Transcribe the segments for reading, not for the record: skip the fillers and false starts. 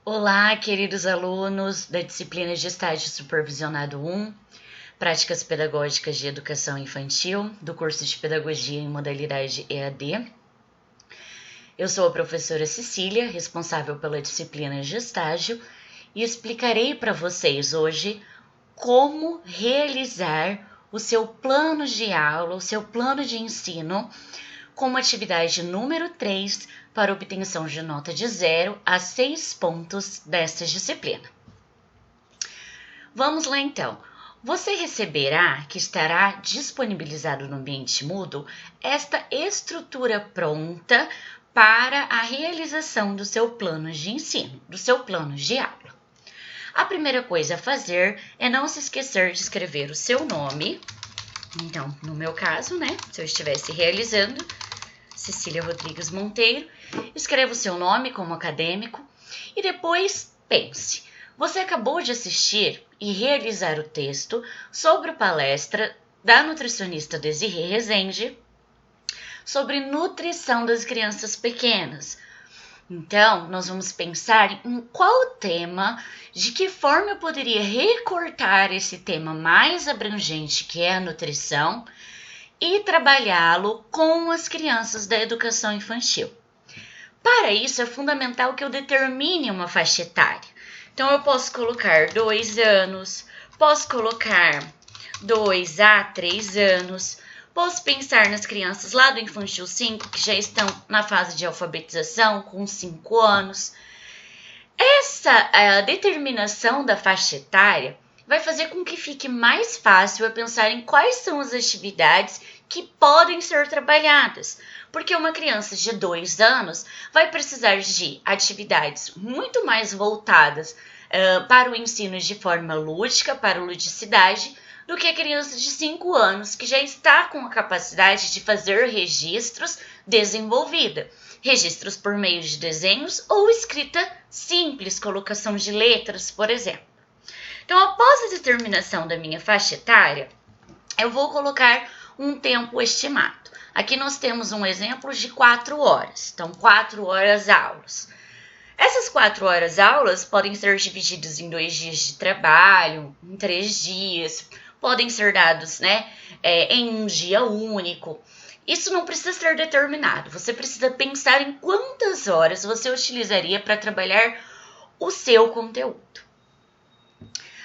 Olá, queridos alunos da disciplina de estágio supervisionado 1, Práticas Pedagógicas de Educação Infantil, do curso de Pedagogia em modalidade EAD. Eu sou a professora Cecília, responsável pela disciplina de estágio, e explicarei para vocês hoje como realizar o seu plano de aula, o seu plano de ensino, como atividade número 3 para obtenção de nota de 0 a 6 pontos desta disciplina. Vamos lá então. Você receberá, que estará disponibilizado no ambiente Moodle, esta estrutura pronta para a realização do seu plano de ensino, do seu plano de aula. A primeira coisa a fazer é não se esquecer de escrever o seu nome. Então, no meu caso, se eu estivesse realizando, Cecília Rodrigues Monteiro, escreva o seu nome como acadêmico e depois pense. Você acabou de assistir e realizar o texto sobre a palestra da nutricionista Desirê Rezende sobre nutrição das crianças pequenas. Então, nós vamos pensar em qual tema, de que forma eu poderia recortar esse tema mais abrangente que é a nutrição e trabalhá-lo com as crianças da educação infantil. Para isso, é fundamental que eu determine uma faixa etária. Então, eu posso colocar 2 anos, posso colocar 2 a 3 anos, posso pensar nas crianças lá do Infantil 5, que já estão na fase de alfabetização, com 5 anos. Essa determinação da faixa etária vai fazer com que fique mais fácil eu pensar em quais são as atividades que podem ser trabalhadas, porque uma criança de 2 anos vai precisar de atividades muito mais voltadas para o ensino de forma lúdica, para a ludicidade, do que a criança de 5 anos, que já está com a capacidade de fazer registros desenvolvida. Registros por meio de desenhos ou escrita simples, colocação de letras, por exemplo. Então, após a determinação da minha faixa etária, eu vou colocar um tempo estimado. Aqui nós temos um exemplo de 4 horas. Então, 4 horas aulas. Essas 4 horas aulas podem ser divididas em 2 dias de trabalho, em 3 dias, podem ser dados em um dia único. Isso não precisa ser determinado. Você precisa pensar em quantas horas você utilizaria para trabalhar o seu conteúdo.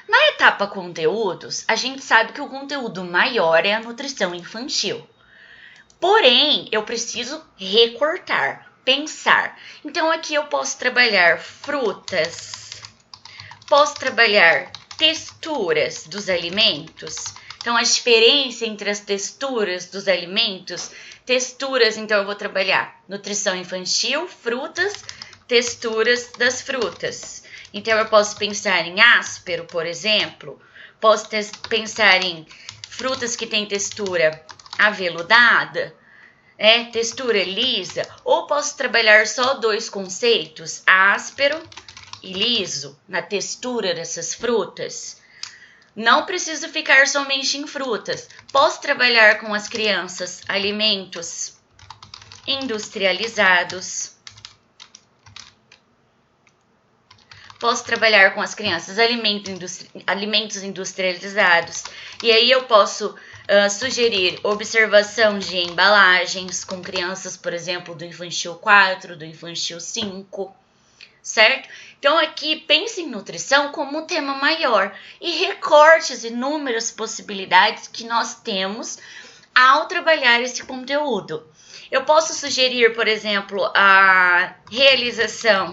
Na etapa conteúdos, a gente sabe que o conteúdo maior é a nutrição infantil. Porém, eu preciso recortar, pensar. Então, aqui eu posso trabalhar frutas, posso trabalhar texturas dos alimentos. Então, a diferença entre as texturas dos alimentos, texturas, então eu vou trabalhar nutrição infantil, frutas, texturas das frutas. Então, eu posso pensar em áspero, por exemplo. Posso pensar em frutas que têm textura aveludada, textura lisa. Ou posso trabalhar só 2 conceitos, áspero e liso, na textura dessas frutas. Não preciso ficar somente em frutas. Posso trabalhar com as crianças alimentos industrializados. Posso trabalhar com as crianças alimentos industrializados. E aí eu posso sugerir observação de embalagens com crianças, por exemplo, do Infantil 4, do Infantil 5, certo? Então aqui pense em nutrição como um tema maior e recorte as inúmeras possibilidades que nós temos ao trabalhar esse conteúdo. Eu posso sugerir, por exemplo, a realização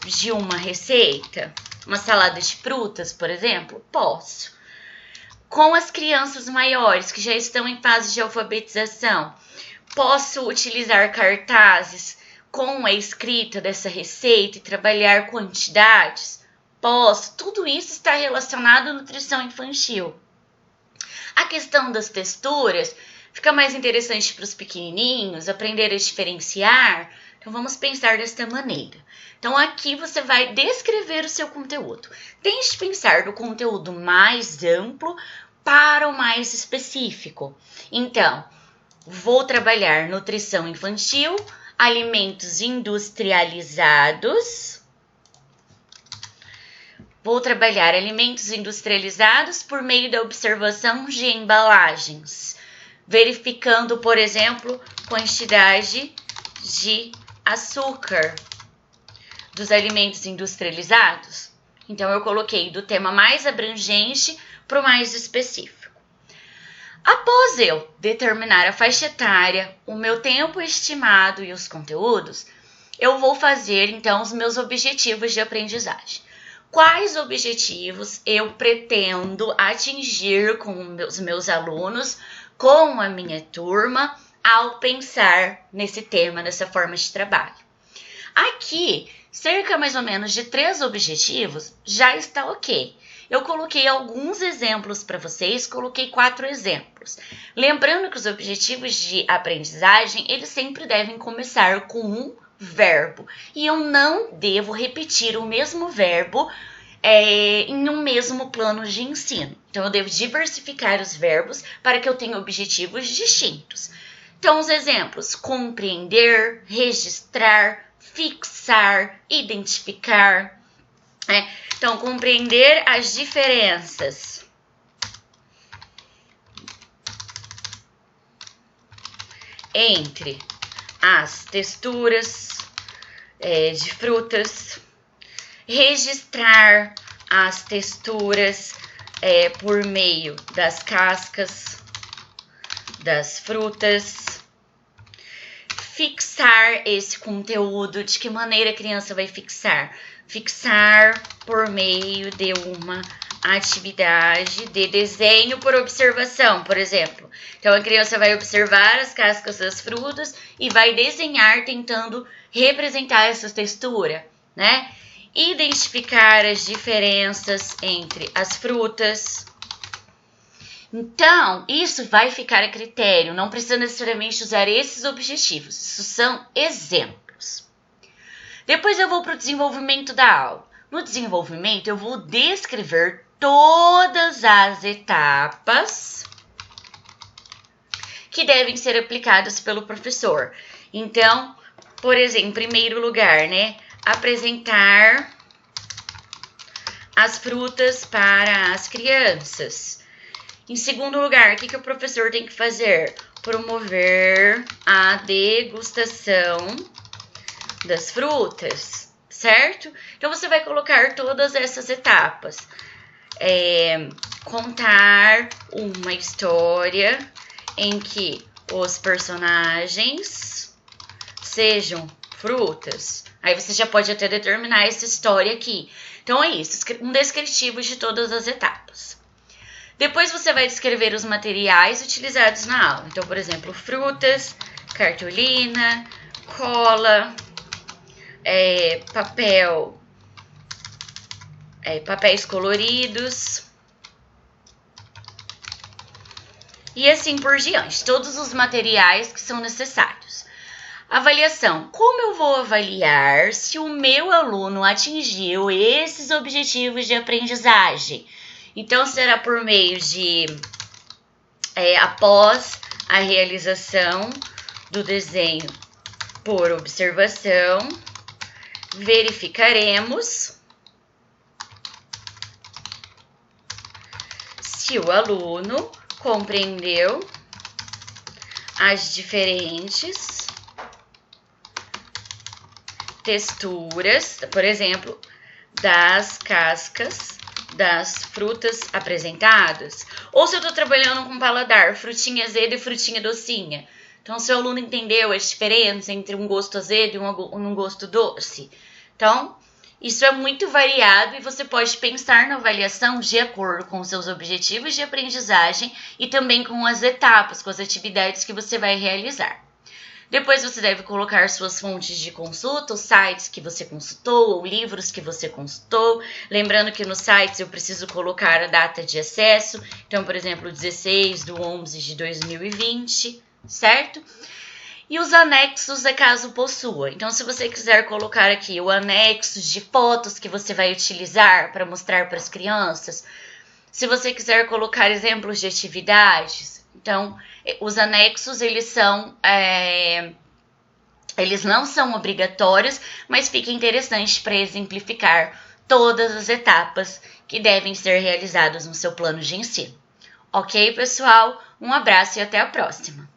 de uma receita, uma salada de frutas, por exemplo? Posso. Com as crianças maiores que já estão em fase de alfabetização, posso utilizar cartazes com a escrita dessa receita e trabalhar quantidades? Posso. Tudo isso está relacionado à nutrição infantil. A questão das texturas fica mais interessante para os pequenininhos, aprender a diferenciar. Então, vamos pensar desta maneira. Então, aqui você vai descrever o seu conteúdo. Tente pensar do conteúdo mais amplo para o mais específico. Então, vou trabalhar nutrição infantil, alimentos industrializados Vou trabalhar alimentos industrializados por meio da observação de embalagens, verificando, por exemplo, quantidade de açúcar dos alimentos industrializados. Então, eu coloquei do tema mais abrangente para o mais específico. Após eu determinar a faixa etária, o meu tempo estimado e os conteúdos, eu vou fazer, então, os meus objetivos de aprendizagem. Quais objetivos eu pretendo atingir com os meus alunos, com a minha turma, ao pensar nesse tema, nessa forma de trabalho? Aqui, cerca mais ou menos de 3 objetivos já está ok. Eu coloquei alguns exemplos para vocês, coloquei 4 exemplos. Lembrando que os objetivos de aprendizagem, eles sempre devem começar com um verbo. E eu não devo repetir o mesmo verbo em um mesmo plano de ensino. Então, eu devo diversificar os verbos para que eu tenha objetivos distintos. Então, os exemplos: compreender, registrar, fixar, identificar. Então, compreender as diferenças entre as texturas de frutas, registrar as texturas por meio das cascas das frutas, fixar esse conteúdo. De que maneira a criança vai fixar? Fixar por meio de uma atividade de desenho por observação, por exemplo. Então, a criança vai observar as cascas das frutas e vai desenhar tentando representar essa textura, né? Identificar as diferenças entre as frutas. Então, isso vai ficar a critério, não precisa necessariamente usar esses objetivos, isso são exemplos. Depois eu vou para o desenvolvimento da aula. No desenvolvimento, eu vou descrever todas as etapas que devem ser aplicadas pelo professor. Então, por exemplo, em primeiro lugar, apresentar as frutas para as crianças. Em segundo lugar, o que o professor tem que fazer? Promover a degustação das frutas, certo? Então, você vai colocar todas essas etapas. Contar uma história em que os personagens sejam frutas. Aí você já pode até determinar essa história aqui. Então, é isso, um descritivo de todas as etapas. Depois você vai descrever os materiais utilizados na aula. Então, por exemplo, frutas, cartolina, cola, papéis coloridos e assim por diante. Todos os materiais que são necessários. Avaliação. Como eu vou avaliar se o meu aluno atingiu esses objetivos de aprendizagem? Então, será por meio de, após a realização do desenho por observação, verificaremos se o aluno compreendeu as diferentes texturas, por exemplo, das cascas das frutas apresentadas. Ou se eu estou trabalhando com paladar, frutinha azeda e frutinha docinha. Então, se o aluno entendeu a diferença entre um gosto azedo e um gosto doce. Então, isso é muito variado e você pode pensar na avaliação de acordo com os seus objetivos de aprendizagem e também com as etapas, com as atividades que você vai realizar. Depois você deve colocar suas fontes de consulta, os sites que você consultou ou livros que você consultou. Lembrando que nos sites eu preciso colocar a data de acesso. Então, por exemplo, 16/11/2020, certo? E os anexos, caso possua. Então, se você quiser colocar aqui o anexo de fotos que você vai utilizar para mostrar para as crianças, se você quiser colocar exemplos de atividades, então, os anexos, eles não são obrigatórios, mas fica interessante para exemplificar todas as etapas que devem ser realizadas no seu plano de ensino. Ok, pessoal? Um abraço e até a próxima!